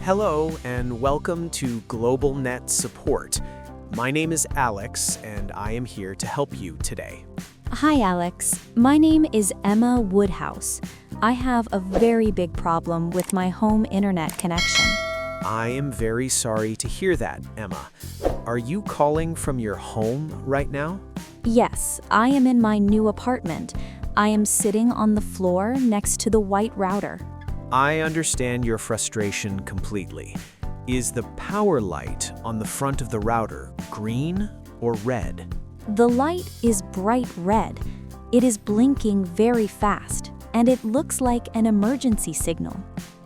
Hello and welcome to Global Net Support. My name is Alex and I am here to help you today. Hi, Alex. My name is Emma Woodhouse. I have a very big problem with my home internet connection. I am very sorry to hear that, Emma. Are you calling from your home right now? Yes, I am in my new apartment. I am sitting on the floor next to the white router. I understand your frustration completely. Is the power light on the front of the router green or red? The light is bright red. It is blinking very fast, and it looks like an emergency signal.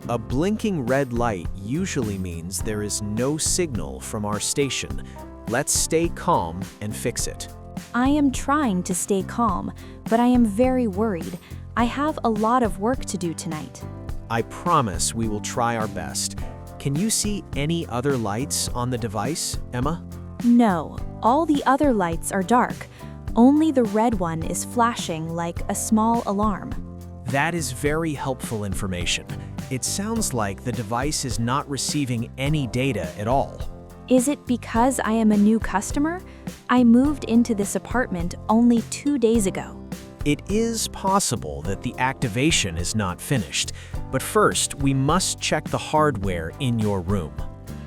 A blinking red light usually means there is no signal from our station. Let's stay calm and fix it. I am trying to stay calm, but I am very worried. I have a lot of work to do tonight. I promise we will try our best. Can you see any other lights on the device, Emma? No, all the other lights are dark. Only the red one is flashing like a small alarm. That is very helpful information. It sounds like the device is not receiving any data at all. Is it because I am a new customer? I moved into this apartment only 2 days ago. It is possible that the activation is not finished, but first we must check the hardware in your room.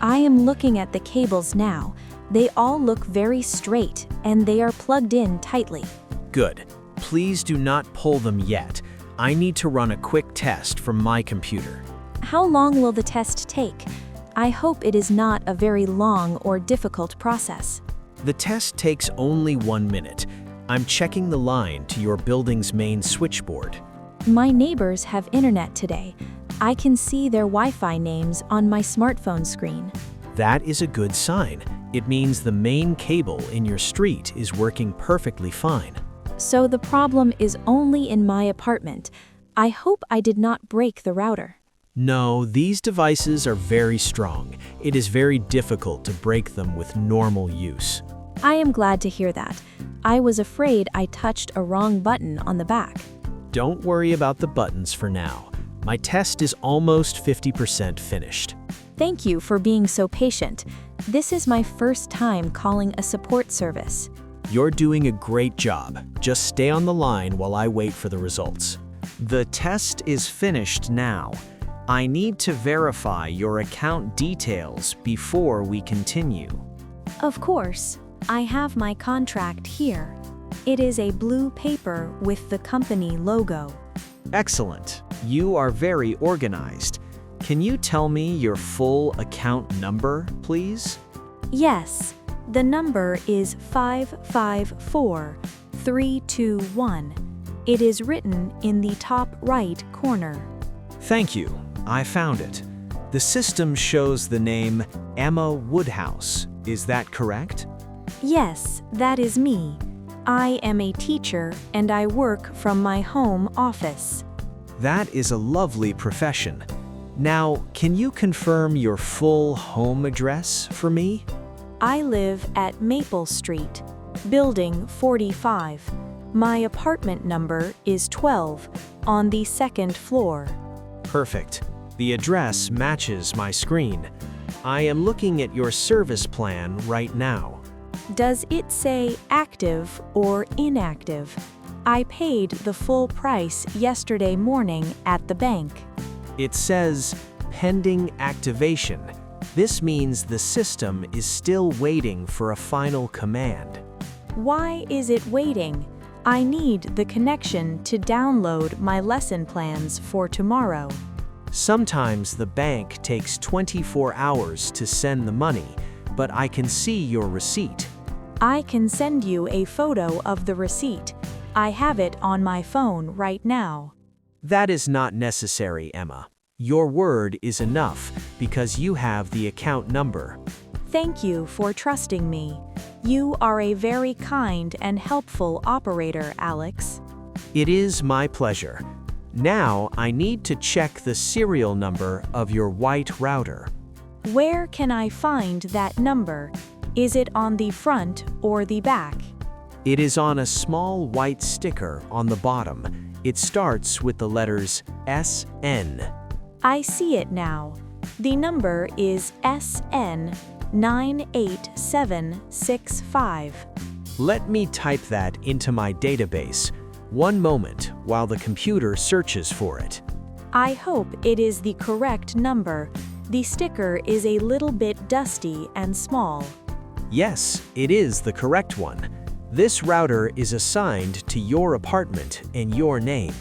I am looking at the cables now. They all look very straight and they are plugged in tightly. Good. Please do not pull them yet. I need to run a quick test from my computer. How long will the test take? I hope it is not a very long or difficult process. The test takes only 1 minute. I'm checking the line to your building's main switchboard. My neighbors have internet today. I can see their Wi-Fi names on my smartphone screen. That is a good sign. It means the main cable in your street is working perfectly fine. So the problem is only in my apartment. I hope I did not break the router. No, these devices are very strong. It is very difficult to break them with normal use. I am glad to hear that. I was afraid I touched a wrong button on the back. Don't worry about the buttons for now. My test is almost 50% finished. Thank you for being so patient. This is my first time calling a support service. You're doing a great job. Just stay on the line while I wait for the results. The test is finished now. I need to verify your account details before we continue. Of course. I have my contract here. It is a blue paper with the company logo. Excellent. You are very organized. Can you tell me your full account number, please? Yes. The number is 554321. It is written in the top right corner. Thank you. I found it. The system shows the name Emma Woodhouse. Is that correct? Yes, that is me. I am a teacher and I work from my home office. That is a lovely profession. Now, can you confirm your full home address for me? I live at Maple Street, Building 45. My apartment number is 12, on the 2nd floor. Perfect. The address matches my screen. I am looking at your service plan right now. Does it say active or inactive? I paid the full price yesterday morning at the bank. It says pending activation. This means the system is still waiting for a final command. Why is it waiting? I need the connection to download my lesson plans for tomorrow. Sometimes the bank takes 24 hours to send the money, but I can see your receipt. I can send you a photo of the receipt. I have it on my phone right now. That is not necessary, Emma. Your word is enough because you have the account number. Thank you for trusting me. You are a very kind and helpful operator, Alex. It is my pleasure. Now I need to check the serial number of your white router. Where can I find that number? Is it on the front or the back? It is on a small white sticker on the bottom. It starts with the letters SN. I see it now. The number is SN98765. Let me type that into my database. One moment while the computer searches for it. I hope it is the correct number. The sticker is a little bit dusty and small. Yes, it is the correct one. This router is assigned to your apartment in your name.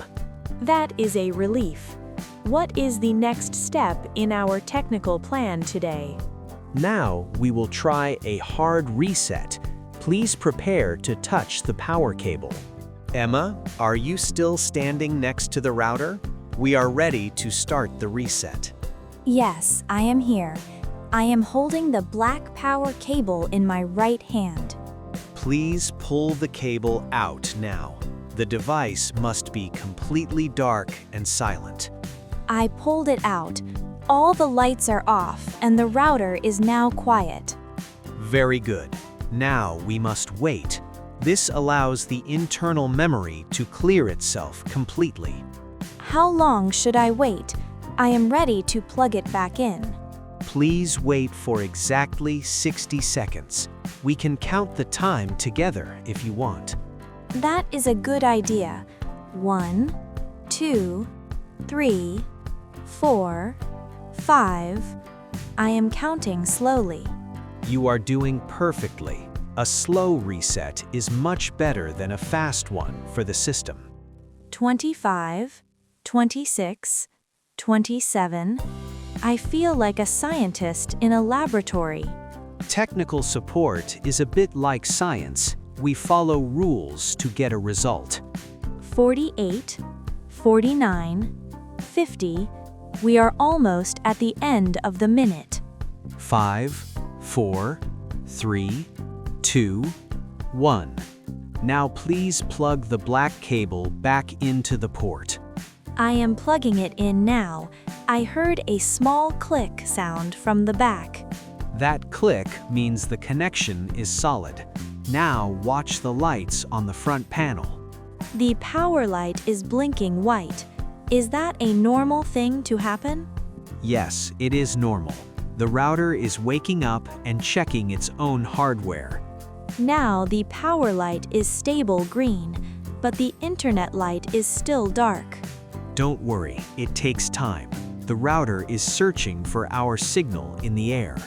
That is a relief. What is the next step in our technical plan today? Now we will try a hard reset. Please prepare to touch the power cable. Emma, are you still standing next to the router? We are ready to start the reset. Yes, I am here. I am holding the black power cable in my right hand. Please pull the cable out now. The device must be completely dark and silent. I pulled it out. All the lights are off and the router is now quiet. Very good. Now we must wait. This allows the internal memory to clear itself completely. How long should I wait? I am ready to plug it back in. Please wait for exactly 60 seconds. We can count the time together if you want. That is a good idea. 1, 2, 3, 4, 5. I am counting slowly. You are doing perfectly. A slow reset is much better than a fast one for the system. 25, 26, 27. I feel like a scientist in a laboratory. Technical support is a bit like science. We follow rules to get a result. 48, 49, 50. We are almost at the end of the minute. 5, 4, 3, 2, 1. Now please plug the black cable back into the port. I am plugging it in now. I heard a small click sound from the back. That click means the connection is solid. Now watch the lights on the front panel. The power light is blinking white. Is that a normal thing to happen? Yes, it is normal. The router is waking up and checking its own hardware. Now the power light is stable green, but the internet light is still dark. Don't worry, it takes time. The router is searching for our signal in the air.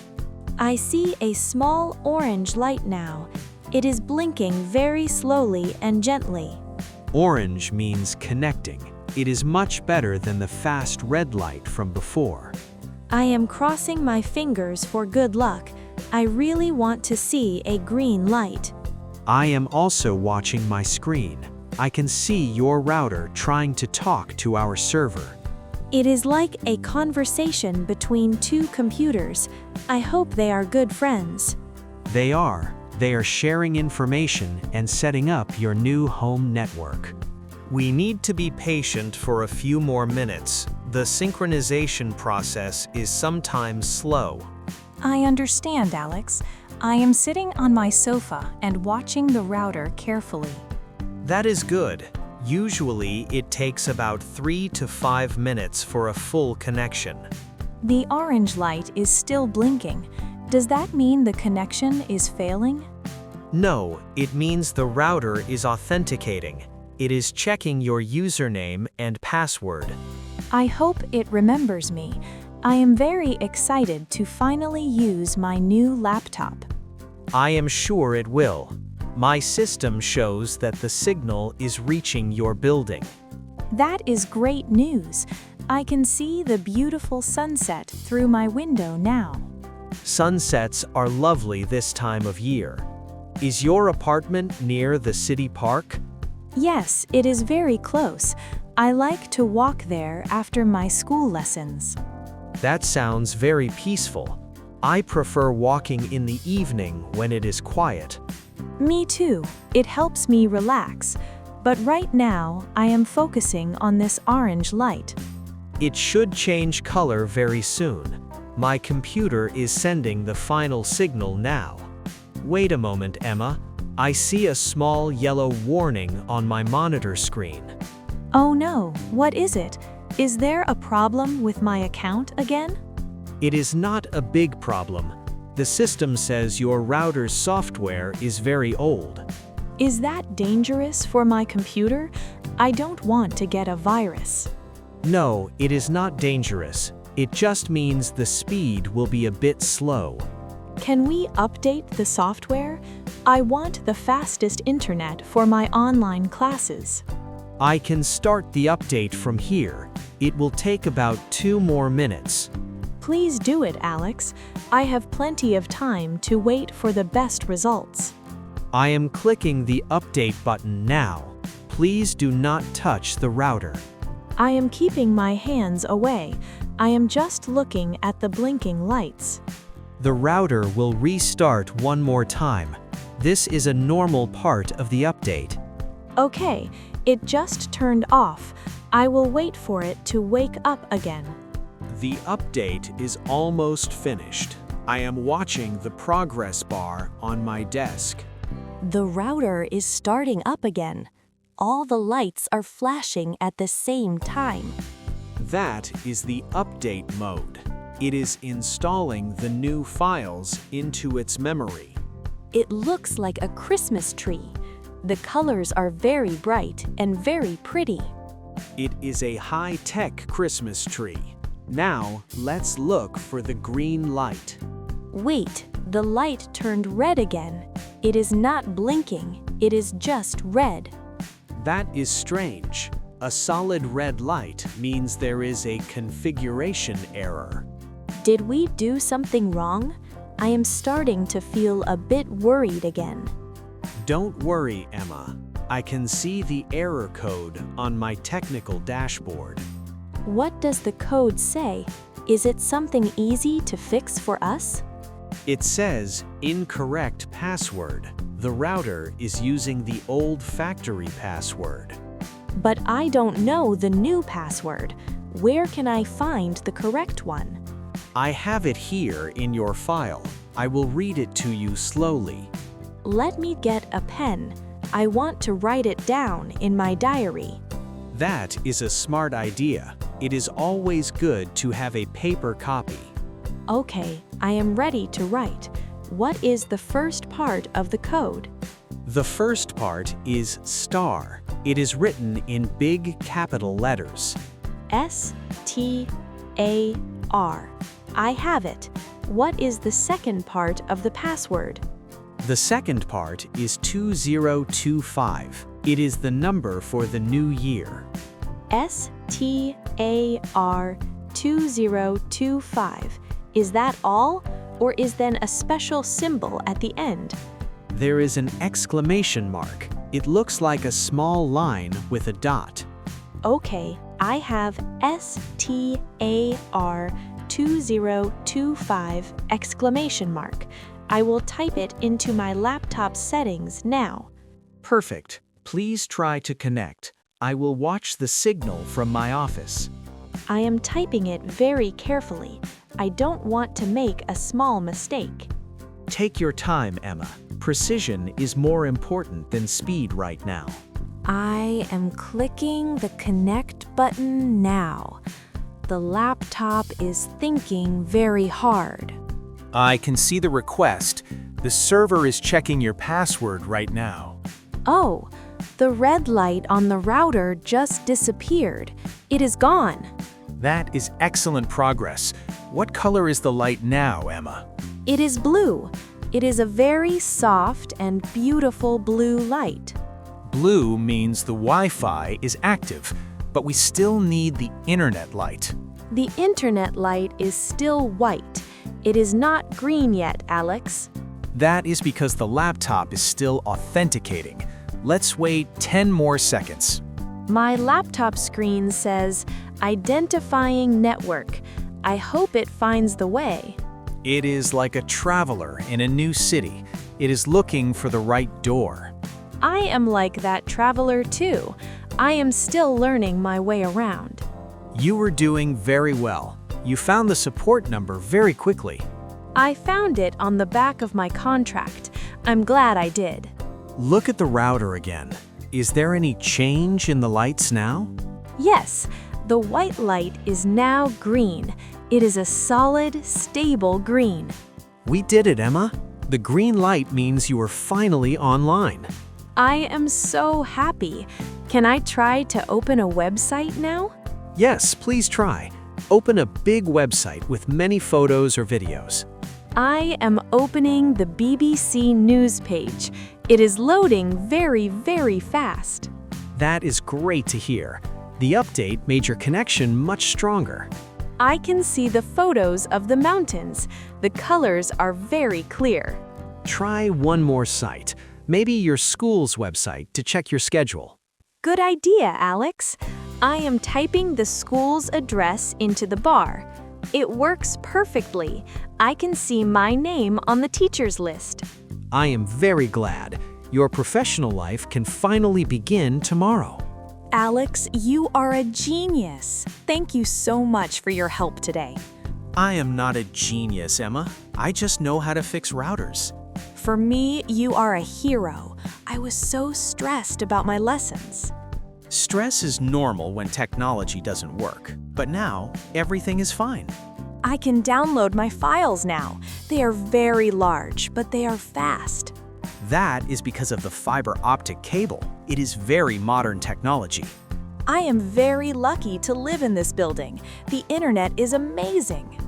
I see a small orange light now. It is blinking very slowly and gently. Orange means connecting. It is much better than the fast red light from before. I am crossing my fingers for good luck. I really want to see a green light. I am also watching my screen. I can see your router trying to talk to our server. It is like a conversation between two computers. I hope they are good friends. They are. They are sharing information and setting up your new home network. We need to be patient for a few more minutes. The synchronization process is sometimes slow. I understand, Alex. I am sitting on my sofa and watching the router carefully. That is good. Usually, it takes about 3 to 5 minutes for a full connection. The orange light is still blinking. Does that mean the connection is failing? No, it means the router is authenticating. It is checking your username and password. I hope it remembers me. I am very excited to finally use my new laptop. I am sure it will. My system shows that the signal is reaching your building. That is great news. I can see the beautiful sunset through my window now. Sunsets are lovely this time of year. Is your apartment near the city park? Yes, it is very close. I like to walk there after my school lessons. That sounds very peaceful. I prefer walking in the evening when it is quiet. Me too. It helps me relax. But right now, I am focusing on this orange light. It should change color very soon. My computer is sending the final signal now. Wait a moment, Emma. I see a small yellow warning on my monitor screen. Oh no, what is it? Is there a problem with my account again? It is not a big problem. The system says your router's software is very old. Is that dangerous for my computer? I don't want to get a virus. No, it is not dangerous. It just means the speed will be a bit slow. Can we update the software? I want the fastest internet for my online classes. I can start the update from here. It will take about 2 more minutes. Please do it, Alex. I have plenty of time to wait for the best results. I am clicking the update button now. Please do not touch the router. I am keeping my hands away. I am just looking at the blinking lights. The router will restart one more time. This is a normal part of the update. Okay, it just turned off. I will wait for it to wake up again. The update is almost finished. I am watching the progress bar on my desk. The router is starting up again. All the lights are flashing at the same time. That is the update mode. It is installing the new files into its memory. It looks like a Christmas tree. The colors are very bright and very pretty. It is a high-tech Christmas tree. Now, let's look for the green light. Wait, the light turned red again. It is not blinking, it is just red. That is strange. A solid red light means there is a configuration error. Did we do something wrong? I am starting to feel a bit worried again. Don't worry, Emma. I can see the error code on my technical dashboard. What does the code say? Is it something easy to fix for us? It says incorrect password. The router is using the old factory password. But I don't know the new password. Where can I find the correct one? I have it here in your file. I will read it to you slowly. Let me get a pen. I want to write it down in my diary. That is a smart idea. It is always good to have a paper copy. Okay, I am ready to write. What is the first part of the code? The first part is star. It is written in big capital letters. S-T-A-R. I have it. What is the second part of the password? The second part is 2025. It is the number for the new year. S-T-A-R 2025. Is that all? Or is then a special symbol at the end? There is an exclamation mark. It looks like a small line with a dot. Okay, I have S-T-A-R 2025 exclamation mark. I will type it into my laptop settings now. Perfect. Please try to connect. I will watch the signal from my office. I am typing it very carefully. I don't want to make a small mistake. Take your time, Emma. Precision is more important than speed right now. I am clicking the connect button now. The laptop is thinking very hard. I can see the request. The server is checking your password right now. Oh, the red light on the router just disappeared. It is gone. That is excellent progress. What color is the light now, Emma? It is blue. It is a very soft and beautiful blue light. Blue means the Wi-Fi is active, but we still need the internet light. The internet light is still white. It is not green yet, Alex. That is because the laptop is still authenticating. Let's wait 10 more seconds. My laptop screen says, identifying network. I hope it finds the way. It is like a traveler in a new city. It is looking for the right door. I am like that traveler too. I am still learning my way around. You were doing very well. You found the support number very quickly. I found it on the back of my contract. I'm glad I did. Look at the router again. Is there any change in the lights now? Yes, the white light is now green, It is a solid, stable green. We did it, Emma. The green light means you are finally online. I am so happy. Can I try to open a website now? Yes, please try. Open a big website with many photos or videos. I am opening the BBC News page. It is loading very, very fast. That is great to hear. The update made your connection much stronger. I can see the photos of the mountains. The colors are very clear. Try one more site, maybe your school's website, to check your schedule. Good idea, Alex. I am typing the school's address into the bar. It works perfectly. I can see my name on the teacher's list. I am very glad. Your professional life can finally begin tomorrow. Alex, you are a genius. Thank you so much for your help today. I am not a genius, Emma. I just know how to fix routers. For me, you are a hero. I was so stressed about my lessons. Stress is normal when technology doesn't work, but now everything is fine. I can download my files now. They are very large, but they are fast. That is because of the fiber optic cable. It is very modern technology. I am very lucky to live in this building. The internet is amazing.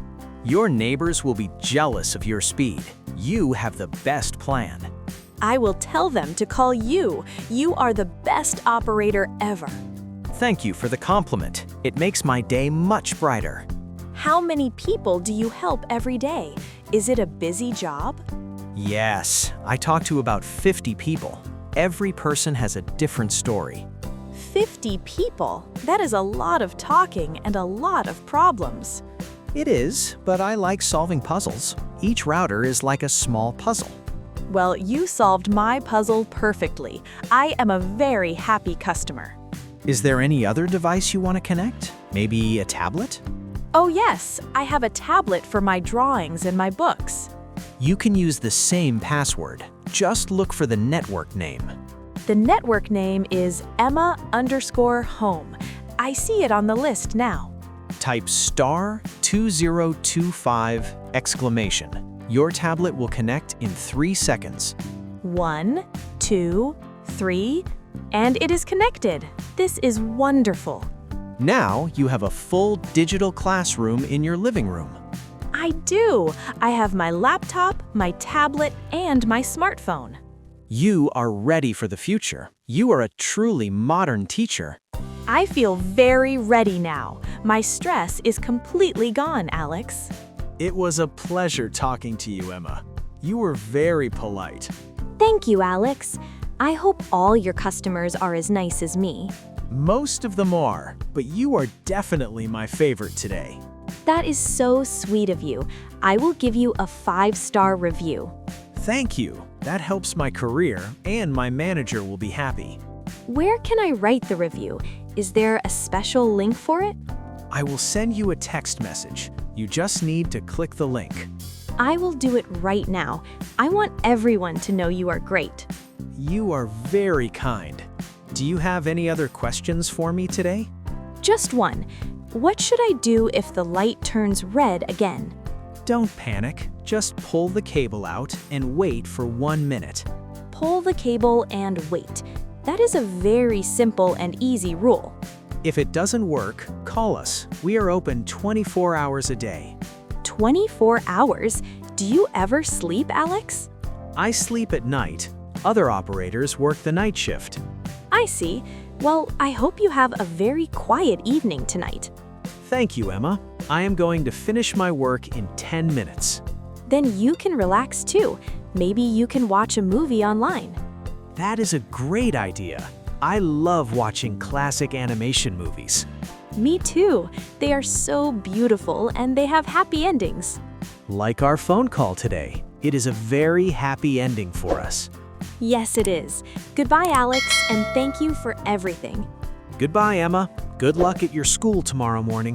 Your neighbors will be jealous of your speed. You have the best plan. I will tell them to call you. You are the best operator ever. Thank you for the compliment. It makes my day much brighter. How many people do you help every day? Is it a busy job? Yes, I talk to about 50 people. Every person has a different story. 50 people? That is a lot of talking and a lot of problems. It is, but I like solving puzzles. Each router is like a small puzzle. Well, you solved my puzzle perfectly. I am a very happy customer. Is there any other device you want to connect? Maybe a tablet? Oh yes, I have a tablet for my drawings and my books. You can use the same password. Just look for the network name. The network name is Emma_home. I see it on the list now. Type *2025! Your tablet will connect in 3 seconds. 1, 2, 3, and it is connected. This is wonderful. Now you have a full digital classroom in your living room. I do. I have my laptop, my tablet, and my smartphone. You are ready for the future. You are a truly modern teacher. I feel very ready now. My stress is completely gone, Alex. It was a pleasure talking to you, Emma. You were very polite. Thank you, Alex. I hope all your customers are as nice as me. Most of them are, but you are definitely my favorite today. That is so sweet of you. I will give you a 5-star review. Thank you. That helps my career, and my manager will be happy. Where can I write the review? Is there a special link for it? I will send you a text message. You just need to click the link. I will do it right now. I want everyone to know you are great. You are very kind. Do you have any other questions for me today? Just one. What should I do if the light turns red again? Don't panic. Just pull the cable out and wait for 1 minute. Pull the cable and wait. That is a very simple and easy rule. If it doesn't work, call us. We are open 24 hours a day. 24 hours? Do you ever sleep, Alex? I sleep at night. Other operators work the night shift. I see. Well, I hope you have a very quiet evening tonight. Thank you, Emma. I am going to finish my work in 10 minutes. Then you can relax too. Maybe you can watch a movie online. That is a great idea. I love watching classic animation movies. Me too. They are so beautiful and they have happy endings. Like our phone call today. It is a very happy ending for us. Yes, it is. Goodbye, Alex, and thank you for everything. Goodbye, Emma. Good luck at your school tomorrow morning.